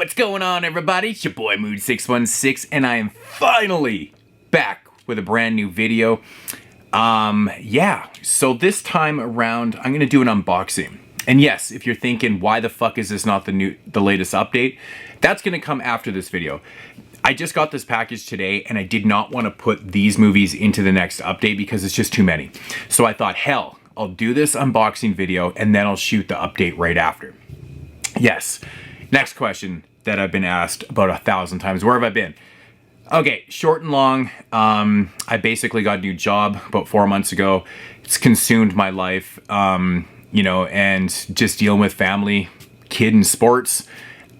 What's going on, everybody? It's your boy Mood616, and I am finally back with a brand new video. So this time around, I'm gonna do an unboxing. And yes, if you're thinking, why the fuck is this not the latest update? That's gonna come after this video. I just got this package today, and I did not want to put these movies into the next update because it's just too many. So I thought, hell, I'll do this unboxing video, and then I'll shoot the update right after. Yes. Next question that I've been asked about 1,000 times. Where have I been? Okay, short and long. I basically got a new job about 4 months ago. It's consumed my life, and just dealing with family, kid, and sports.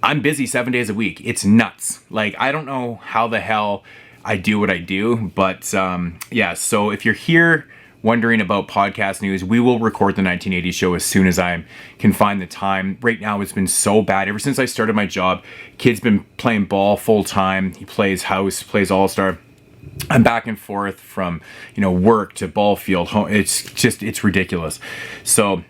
I'm busy 7 days a week. It's nuts. Like, I don't know how the hell I do what I do, but so if you're here wondering about podcast news, we will record the 1980 show as soon as I can find the time. Right now, it's been so bad. Ever since I started my job, kid's been playing ball full time. He plays house, plays all-star. I'm back and forth from, work to ball field, home. It's ridiculous. So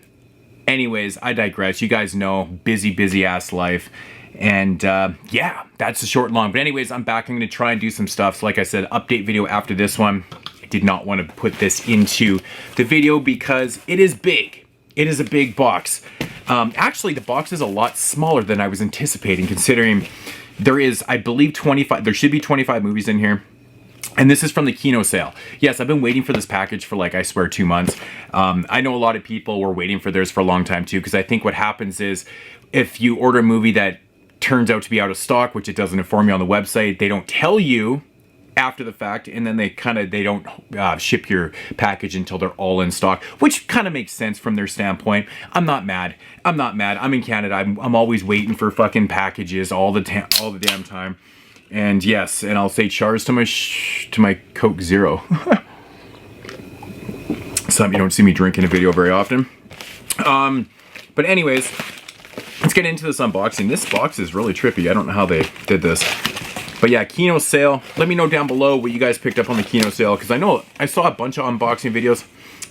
anyways, I digress. You guys know, busy ass life. And that's the short and long. But anyways, I'm back. I'm going to try and do some stuff. So like I said, update video after this one. I did not want to put this into the video because it is big. It is a big box. Actually, the box is a lot smaller than I was anticipating, considering there is, I believe, 25. There should be 25 movies in here. And this is from the Kino sale. Yes, I've been waiting for this package for, I swear, 2 months. I know a lot of people were waiting for theirs for a long time, too, because I think what happens is if you order a movie that turns out to be out of stock, which it doesn't inform you on the website, they don't tell you after the fact, and then they don't ship your package until they're all in stock, which kind of makes sense from their standpoint. I'm not mad. I'm in Canada. I'm always waiting for fucking packages all the damn time. And yes, and I'll say Charz to my Coke Zero. Something you don't see me drink in a video very often. But anyways, let's get into this unboxing. This box is really trippy. I don't know how they did this. But yeah, Kino sale. Let me know down below what you guys picked up on the Kino sale, because I know I saw a bunch of unboxing videos.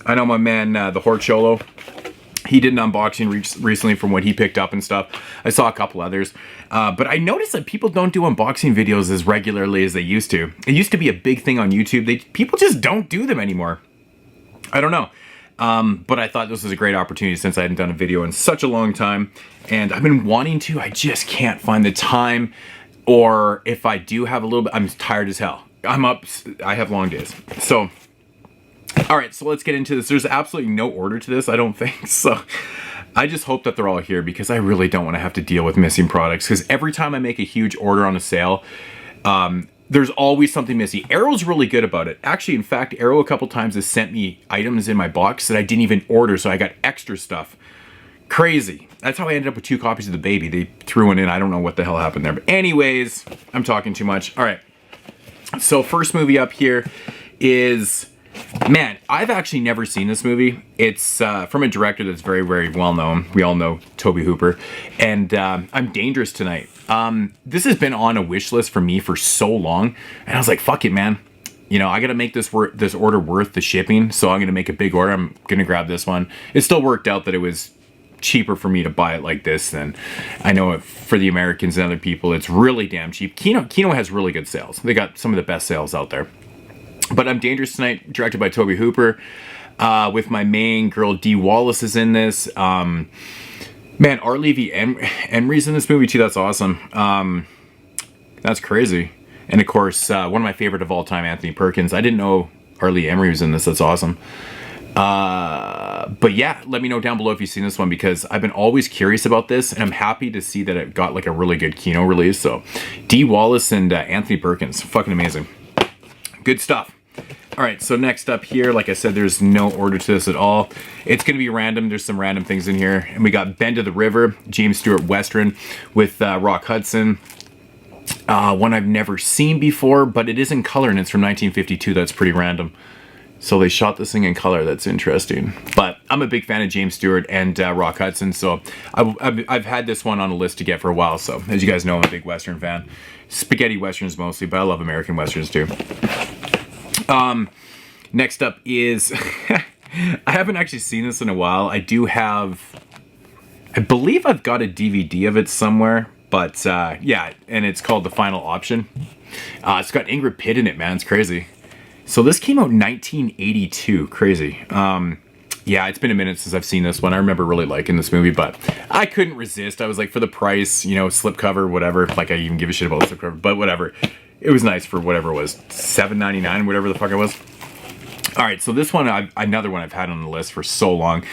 I know my man, the Horcholo, he did an unboxing recently from what he picked up and stuff. I saw a couple others. But I noticed that people don't do unboxing videos as regularly as they used to. It used to be a big thing on YouTube. People just don't do them anymore. I don't know. But I thought this was a great opportunity since I hadn't done a video in such a long time. And I've been wanting to. I just can't find the time. Or if I do have a little bit, I'm tired as hell. I'm up, I have long days. So, all right, so let's get into this. There's absolutely no order to this, I don't think. So I just hope that they're all here because I really don't want to have to deal with missing products. Because every time I make a huge order on a sale, there's always something missing. Arrow's really good about it. Actually, in fact, Arrow a couple times has sent me items in my box that I didn't even order, so I got extra stuff. Crazy. That's how I ended up with 2 copies of The Baby. They threw one in. I don't know what the hell happened there. But anyways, I'm talking too much. All right. So first movie up here is, man, I've actually never seen this movie. It's from a director that's very, very well known. We all know Tobe Hooper. And I'm Dangerous Tonight. This has been on a wish list for me for so long. And I was like, fuck it, man. I got to make this order worth the shipping. So I'm going to make a big order. I'm going to grab this one. It still worked out that it was cheaper for me to buy it like this than I know for the Americans and other people. It's really damn cheap. Kino has really good sales. They got some of the best sales out there. But I'm Dangerous Tonight, directed by Tobe Hooper, with my main girl Dee Wallace is in this. Man, R. Levy Emery's in this movie too. That's awesome. That's crazy. And of course, one of my favorite of all time, Anthony Perkins. I didn't know R. Lee Emery was in this. That's awesome. But yeah, let me know down below if you've seen this one, because I've been always curious about this, and I'm happy to see that it got a really good Kino release. So Dee Wallace and Anthony Perkins, fucking amazing. Good stuff. All right, so next up here, like I said, there's no order to this at all. It's going to be random. There's some random things in here. And we got Bend of the River, James Stewart Western with Rock Hudson. One I've never seen before, but it is in color, and it's from 1952. That's pretty random. So they shot this thing in color. That's interesting. But I'm a big fan of James Stewart and Rock Hudson, so I've had this one on a list to get for a while. So as you guys know, I'm a big Western fan. Spaghetti Westerns mostly, but I love American Westerns too. Next up is, I haven't actually seen this in a while. I believe I've got a DVD of it somewhere, But yeah, and it's called The Final Option. It's got Ingrid Pitt in it, man. It's crazy. So this came out in 1982. Crazy. Yeah, it's been a minute since I've seen this one. I remember really liking this movie, but I couldn't resist. I was like, for the price, you know, slipcover, whatever. Like, I even give a shit about the slipcover, but whatever. It was nice for whatever it was, $7.99, whatever the fuck it was. All right, so this one, another one I've had on the list for so long.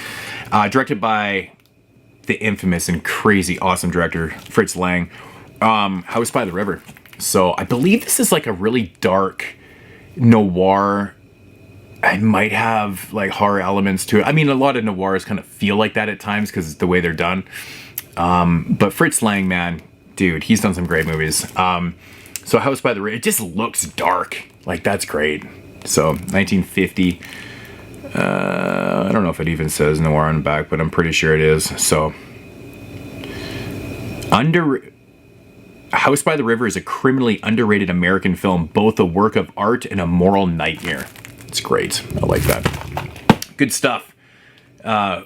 Directed by the infamous and crazy awesome director, Fritz Lang. House by the River. So I believe this is like a really dark noir. I might have like horror elements to it. I mean, a lot of noirs kind of feel like that at times because it's the way they're done. But Fritz Lang, man, dude, he's done some great movies. So House by the River, it just looks dark. Like, that's great. So 1950. I don't know if it even says noir on the back, but I'm pretty sure it is. So House by the River is a criminally underrated American film, both a work of art and a moral nightmare. It's great. I like that. Good stuff.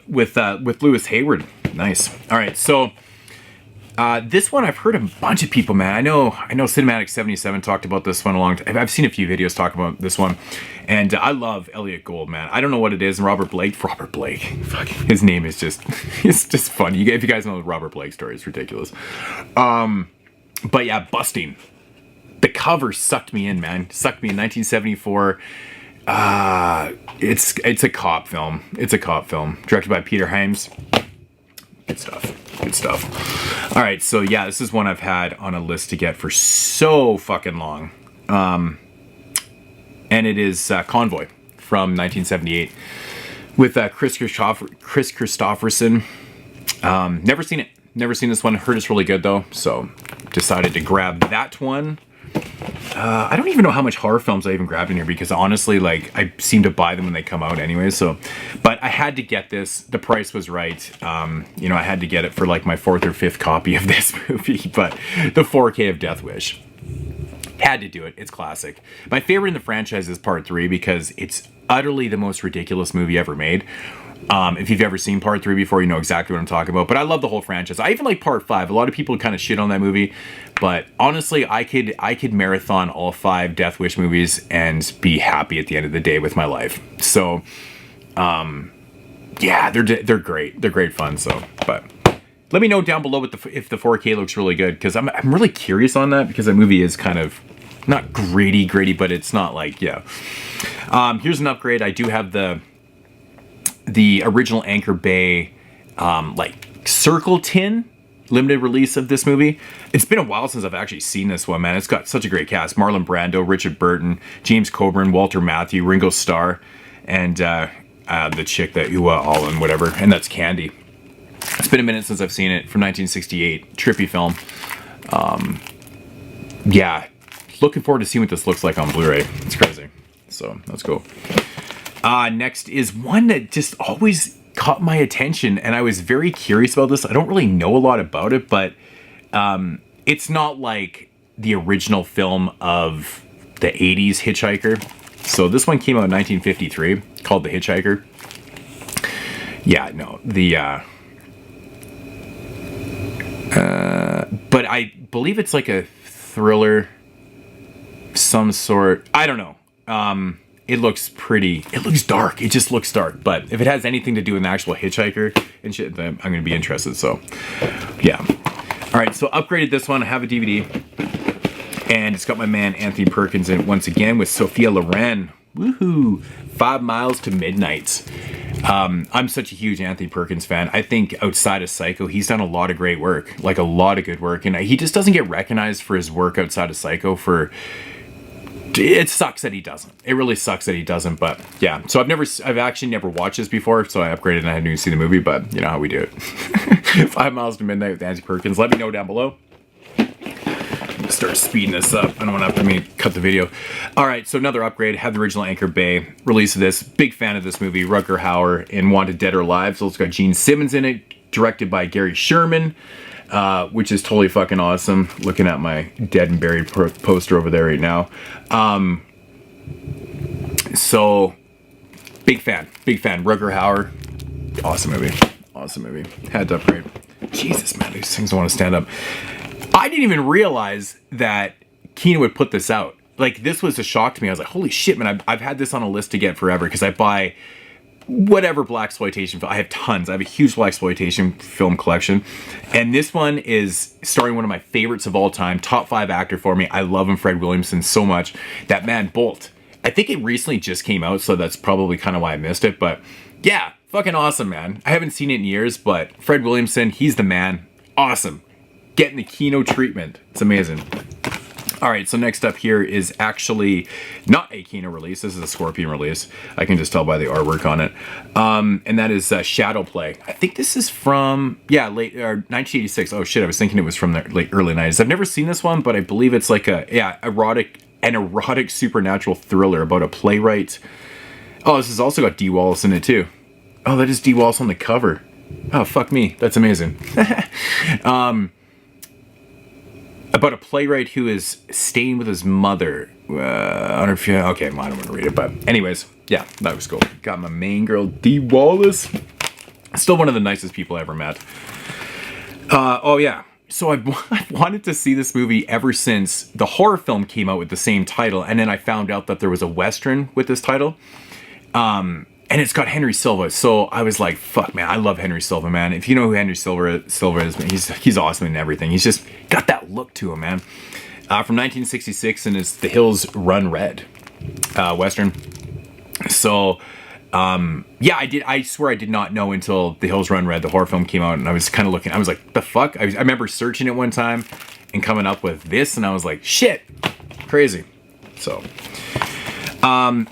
With Lewis Hayward. Nice. All right, so this one I've heard a bunch of people, man. I know Cinematic 77 talked about this one a long time. I've seen a few videos talk about this one, and I love Elliot Gould, man. I don't know what it is. And Robert Blake. Fuck, his name is just it's just funny. If you guys know the Robert Blake story, it's ridiculous. But yeah, Busting. The cover sucked me in, man. Sucked me in 1974. It's a cop film. It's a cop film directed by Peter Hyams. Good stuff. Good stuff. All right, so yeah, this is one I've had on a list to get for so fucking long. And it is Convoy from 1978 with Chris Christopherson. Never seen it. Never seen this one. Heard it's really good though, so decided to grab that one. I don't even know how much horror films I even grabbed in here because honestly, like, I seem to buy them when they come out anyway. So, but I had to get this. The price was right. You know, I had to get it for like my 4th or 5th copy of this movie. But the 4K of Death Wish. Had to do it. It's classic. My favorite in the franchise is Part 3 because it's utterly the most ridiculous movie ever made. If you've ever seen Part 3 before, you know exactly what I'm talking about. But I love the whole franchise. I even like Part 5. A lot of people kind of shit on that movie. But honestly, I could marathon all 5 Death Wish movies and be happy at the end of the day with my life. So, yeah, they're great. They're great fun. So, but let me know down below if the 4K looks really good. Because I'm really curious on that because that movie is kind of not gritty, but it's not like, yeah. Here's an upgrade. I do have the original Anchor Bay like circle tin limited release of this movie. It's been a while since I've actually seen this one, man. It's got such a great cast. Marlon Brando, Richard Burton, James Coburn, Walter Matthau, Ringo Starr, and the chick that Allen, whatever, and that's Candy. It's been a minute since I've seen it, from 1968. Trippy film. Yeah, looking forward to seeing what this looks like on Blu-ray. It's crazy. So let's go. Next is one that just always caught my attention, and I was very curious about this. I don't really know a lot about it, but it's not like the original film of the 80s Hitchhiker. So this one came out in 1953, called The Hitchhiker. Yeah, no, but I believe it's like a thriller, some sort. I don't know. It looks dark. It just looks dark. But if it has anything to do with an actual Hitchhiker and shit, then I'm going to be interested. So, yeah. All right, so upgraded this one. I have a DVD. And it's got my man Anthony Perkins in it once again with Sophia Loren. Woohoo! 5 Miles to Midnight. I'm such a huge Anthony Perkins fan. I think outside of Psycho, he's done a lot of great work. Like, a lot of good work. And he just doesn't get recognized for his work outside of Psycho for... It sucks that he doesn't. It really sucks that he doesn't, but yeah. So I've actually never watched this before, so I upgraded and I hadn't even seen the movie, but you know how we do it. 5 Miles to Midnight with Anthony Perkins. Let me know down below. Start speeding this up. I don't want to have to cut the video. All right, so another upgrade. Had the original Anchor Bay release of this. Big fan of this movie. Rutger Hauer in Wanted Dead or Alive. So it's got Gene Simmons in it. Directed by Gary Sherman. Which is totally fucking awesome. Looking at my Dead and Buried poster over there right now. So, big fan. Rutger Hauer. Awesome movie. Had to upgrade. Jesus, man, these things don't want to stand up. I didn't even realize that Kino would put this out. Like, this was a shock to me. I was like, holy shit, man, I've had this on a list to get forever because I buy whatever blaxploitation film. I have tons. I have a huge blaxploitation film collection. And this one is starring one of my favorites of all time, top 5 actor for me. I love him, Fred Williamson, so much. That man, Bolt. I think it recently just came out, so that's probably kind of why I missed it. But yeah, fucking awesome, man. I haven't seen it in years, but Fred Williamson, he's the man. Awesome. Getting the Kino treatment. It's amazing. All right, so next up here is actually not a Kino release. This is a Scorpion release. I can just tell by the artwork on it. And that is Shadow Play. I think this is from, yeah, late 1986. Oh shit, I was thinking it was from the late early 90s. I've never seen this one, but I believe it's like a, yeah, erotic supernatural thriller about a playwright. Oh, this has also got Dee Wallace in it too. Oh, that is Dee Wallace on the cover. Oh, fuck me. That's amazing. About a playwright who is staying with his mother. I don't know if you... Okay, well, I don't want to read it, but anyways, yeah, that was cool. Got my main girl, Dee Wallace. Still one of the nicest people I ever met. Oh, yeah. So I've wanted to see this movie ever since the horror film came out with the same title, and then I found out that there was a Western with this title. And it's got Henry Silva, so I was like, fuck, man, I love Henry Silva, man. If you know who Henry Silva is, man, he's awesome in everything. He's just got that look to him, man. From 1966, and it's The Hills Run Red, Western. So, yeah, I swear I did not know until The Hills Run Red, the horror film, came out, and I was kind of looking, I was like, the fuck? I remember searching it one time and coming up with this, and I was like, shit, crazy. So...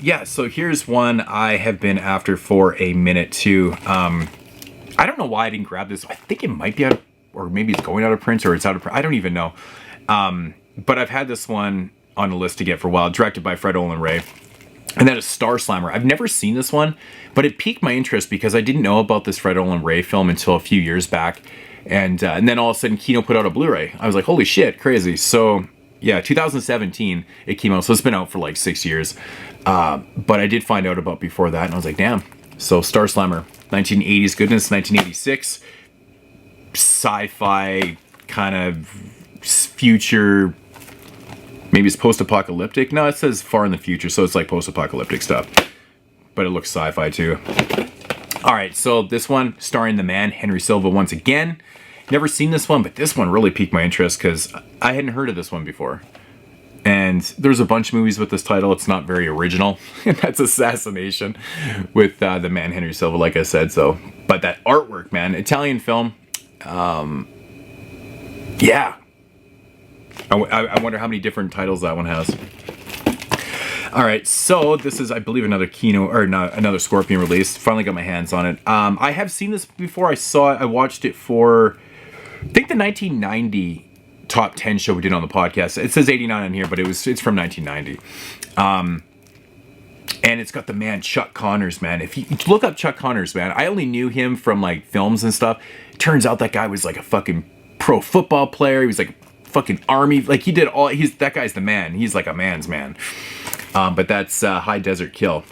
yeah, so here's one I have been after for a minute too. I don't know why I didn't grab this. I think it might be out of, or maybe it's going out of print, or it's out of print. I don't even know. But I've had this one on the list to get for a while, directed by Fred Olen Ray. And that is Star Slammer. I've never seen this one, but it piqued my interest because I didn't know about this Fred Olen Ray film until a few years back. And then all of a sudden Kino put out a Blu-ray. I was like, holy shit, crazy. So... yeah, 2017 it came out, so it's been out for like 6 years. But I did find out about before that, and I was like, damn. So Star Slammer, 1980s goodness, 1986, sci-fi kind of future. Maybe it's post-apocalyptic. No, it says far in the future, so it's like post-apocalyptic stuff. But it looks sci-fi too. All right, so this one starring the man Henry Silva once again. Never seen this one, but this one really piqued my interest because I hadn't heard of this one before. And there's a bunch of movies with this title. It's not very original. And that's Assassination with the man Henry Silva, like I said. So, but that artwork, man, Italian film. Yeah. I wonder how many different titles that one has. All right, so this is, I believe, another Kino, or not, another Scorpion release. Finally got my hands on it. I have seen this before. I watched it for... I think the 1990 top 10 show we did on the podcast. It says 89 on here, but it's from 1990. And it's got the man Chuck Connors, man. If you look up Chuck Connors, man, I only knew him from like films and stuff. Turns out that guy was like a fucking pro football player. He was like fucking army. Like he did all. That guy's the man. He's like a man's man. But that's High Desert Kill.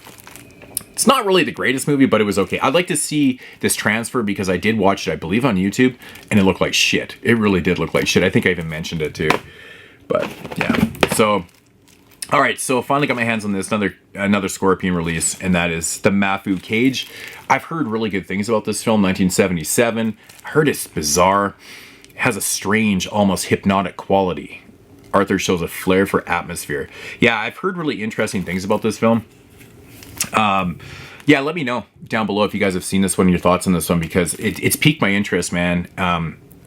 It's not really the greatest movie, but it was okay. I'd like to see this transfer because I did watch it, I believe, on YouTube, and it looked like shit. It really did look like shit. I think I even mentioned it too. But yeah. So, all right. So finally got my hands on this another Scorpion release, and that is the Mafu Cage. I've heard really good things about this film, 1977. I heard it's bizarre. It has a strange, almost hypnotic quality. Arthur shows a flair for atmosphere. Yeah, I've heard really interesting things about this film. Yeah, let me know down below if you guys have seen this one, your thoughts on this one, because it's piqued my interest, man.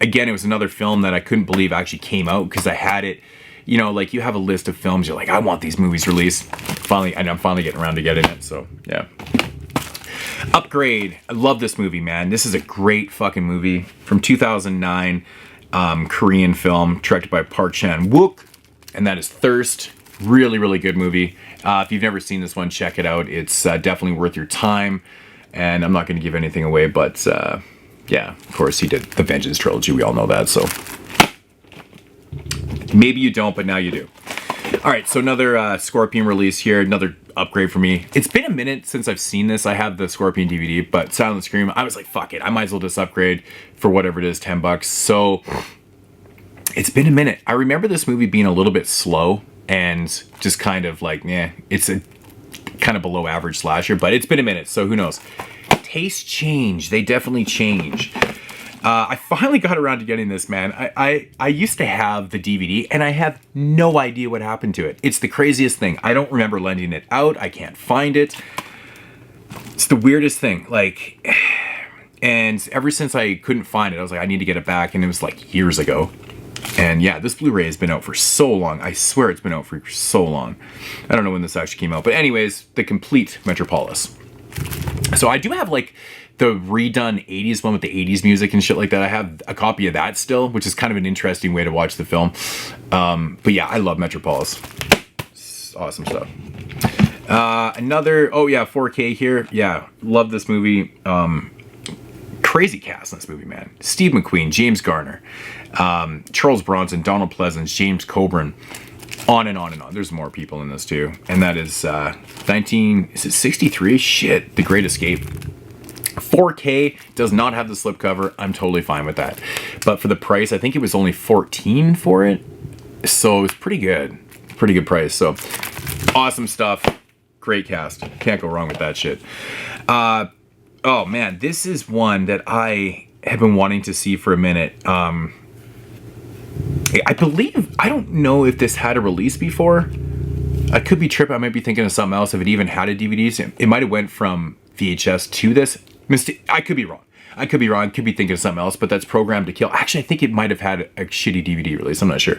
Again, it was another film that I couldn't believe actually came out because I had it, you know, like you have a list of films, you're like, I want these movies released. I'm finally getting around to getting it, so yeah. Upgrade. I love this movie, man. This is a great fucking movie from 2009, Korean film directed by Park Chan-wook, and that is Thirst. Really, really good movie. If you've never seen this one, check it out. It's definitely worth your time. And I'm not going to give anything away, but yeah, of course, he did the Vengeance trilogy. We all know that, so maybe you don't, but now you do. All right, so another Scorpion release here, another upgrade for me. It's been a minute since I've seen this. I have the Scorpion DVD, but Silent Scream, I was like, fuck it. I might as well just upgrade for whatever it is, $10. So it's been a minute. I remember this movie being a little bit slow and just kind of like, it's a kind of below average slasher, but it's been a minute, so who knows. Tastes change. They definitely change. I finally got around to getting this, man. I used to have the DVD, and I have no idea what happened to it. It's the craziest thing. I don't remember lending it out. I can't find it. It's the weirdest thing. Like, and ever since I couldn't find it, I was like, I need to get it back, and it was like years ago. And yeah, this Blu-ray has been out for so long. I swear it's been out for so long. I don't know when this actually came out. But anyways, the complete Metropolis. So I do have like the redone 80s one with the 80s music and shit like that. I have a copy of that still, which is kind of an interesting way to watch the film. But yeah, I love Metropolis. It's awesome stuff. Another, oh yeah, 4K here. Yeah, love this movie. Crazy cast in this movie, man. Steve McQueen, James Garner, Charles Bronson, Donald Pleasance, James Coburn, on and on and on. There's more people in this too. And that is 63? Shit, The Great Escape. 4K, does not have the slipcover. I'm totally fine with that. But for the price, I think it was only $14 for it. So it's pretty good. Pretty good price. So awesome stuff. Great cast. Can't go wrong with that shit. Oh man, this is one that I have been wanting to see for a minute. I believe, I don't know if this had a release before. I could be tripping. I might be thinking of something else. If it even had a DVD, it might have went from VHS to this. I could be wrong. I could be thinking of something else, but that's Programmed to Kill. Actually, I think it might have had a shitty DVD release. I'm not sure.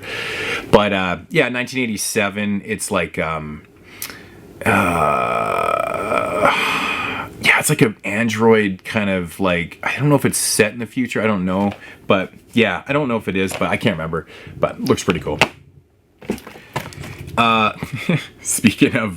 But yeah, 1987. It's like, yeah, it's like an Android kind of like, I don't know if it's set in the future. I don't know. But yeah, I don't know if it is, but I can't remember. But looks pretty cool. Speaking of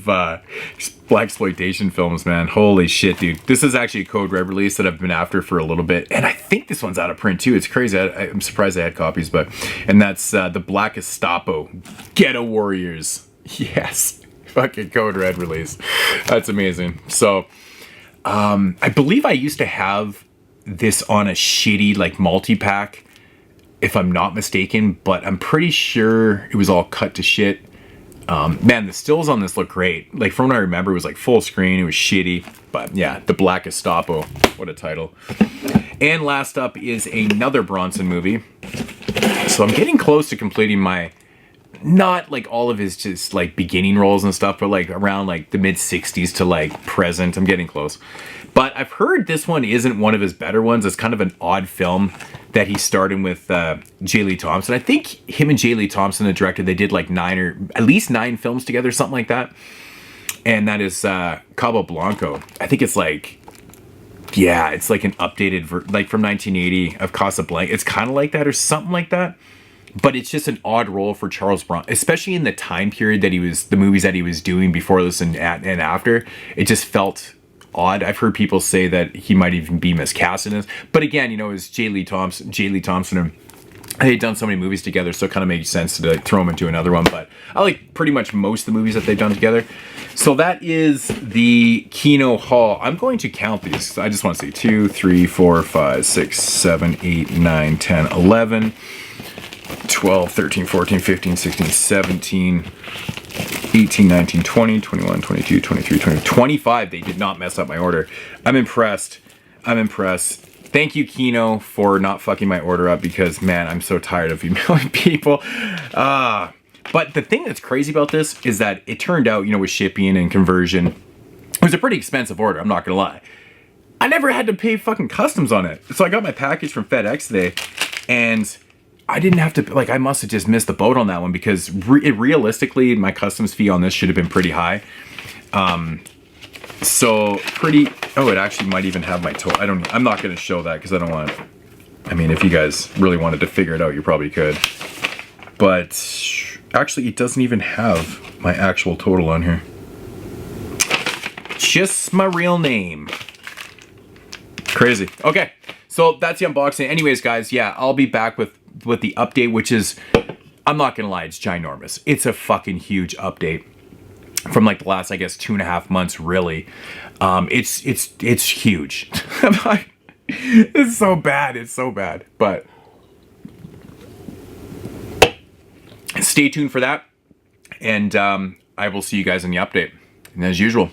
blaxploitation films, man, holy shit, dude. This is actually a Code Red release that I've been after for a little bit, and I think this one's out of print too. It's crazy. I'm surprised I had copies, and that's The Black Gestapo, Ghetto Warriors. Yes, fucking Code Red release. That's amazing. So, I believe I used to have this on a shitty like multi-pack, if I'm not mistaken, but I'm pretty sure it was all cut to shit. Man, the stills on this look great. Like, from what I remember, it was like full screen. It was shitty. But yeah, The Black Gestapo. What a title. And last up is another Bronson movie. So I'm getting close to completing my, not like all of his just like beginning roles and stuff, but like around like the mid 60s to like present. I'm getting close. But I've heard this one isn't one of his better ones. It's kind of an odd film that he starred in with J. Lee Thompson. I think him and J. Lee Thompson, the director, they did like at least 9 films together, something like that. And that is Cabo Blanco. I think it's like, yeah, it's like an updated, like from 1980 of Casablanca. It's kind of like that or something like that. But it's just an odd role for Charles Bronson, especially in the time period that the movies that he was doing before this and after. It just felt odd. I've heard people say that he might even be miscast in this. But again, you know, it's J. Lee Thompson, and they'd done so many movies together, so it kind of makes sense to like, throw him into another one. But I like pretty much most of the movies that they've done together. So that is the Kino haul. I'm going to count these. I just want to see 2, 3, 4, 5, 6, 7, 8, 9, 10, 11, 12, 13, 14, 15, 16, 17, 18, 19, 20, 21, 22, 23, 24, 25. They did not mess up my order. I'm impressed. Thank you, Kino, for not fucking my order up because, man, I'm so tired of emailing people. But the thing that's crazy about this is that it turned out, you know, with shipping and conversion, it was a pretty expensive order, I'm not gonna lie. I never had to pay fucking customs on it. So I got my package from FedEx today, and I didn't have to, like, I must have just missed the boat on that one because realistically, my customs fee on this should have been pretty high. So it actually might even have my total. I'm not going to show that because I don't want, I mean, if you guys really wanted to figure it out, you probably could. But actually, it doesn't even have my actual total on here. Just my real name. Crazy. Okay, so that's the unboxing. Anyways, guys, yeah, I'll be back with the update, which is, I'm not gonna lie, it's ginormous. It's a fucking huge update from like the last, I guess, 2.5 months, really. It's huge. It's so bad, but stay tuned for that. And I will see you guys in the update. And as usual,